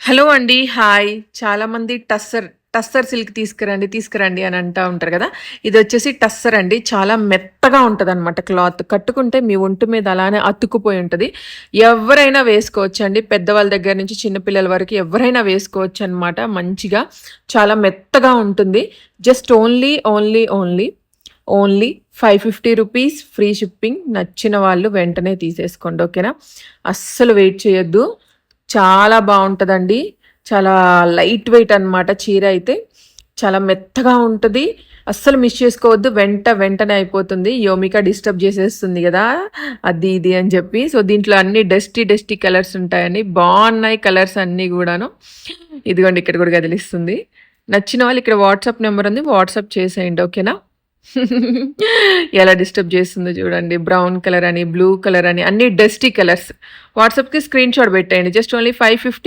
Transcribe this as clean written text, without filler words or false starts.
Hello అండి. Hi. చాలామంది tussar silk తీసుకురండి అని అంటా ఉంటారు గదా! ఇదొచ్చేసి టస్సర్ అండి. చాలా మెత్తగా ఉంటదనమాట క్లాత్. కట్టుకుంటే మీ ఒంటి మీద అలానే అతుక్కుపోయి ఉంటది. ఎవ్వరైనా వేసుకోవచ్చండి. పెద్దవాళ్ళ దగ్గర నుంచి చిన్న పిల్లల వరకు ఎవ్వరైనా వేసుకోవచ్చనమాట మంచిగా. చాలా మెత్తగా ఉంటుంది. Just only 550 rupees free shipping. నచ్చిన వాళ్ళు వెంటనే తీసేసుకోండి. ఓకేనా? అస్సలు వెయిట్ చేయొద్దు. చాలా బావుంటదండి. చాలా లైట్ వెయిట్ అనమాట చీర అయితే. చాలా మెత్తగా ఉంటది. అస్సలు మిస్ చేసుకోవద్దు. వెంటనే అయిపోతుంది. యోమిక డిస్టర్బ్ చేసేస్తుంది గదా! అది ఇది అని చెప్పి. సో, దీంట్లో అన్ని డస్టీ కలర్స్ ఉంటాయండి. బావున్నాయి కలర్స్ అన్నీ గూడాను. ఇదిగోండి ఇక్కడ గూడా కదిలిస్తుంది. నచ్చిన వాళ్ళు ఇక్కడ వాట్సాప్ నెంబర్ ఉంది. వాట్సాప్ చేసేయండి. ఓకేనా? ఎలా డిస్టర్బ్ చేస్తుందో చూడండి. బ్రౌన్ కలర్ అని, బ్లూ కలర్ అని అన్ని డస్టీ కలర్స్. వాట్సాప్‌కి స్క్రీన్‌షాట్ పెట్టేయండి. Just only 550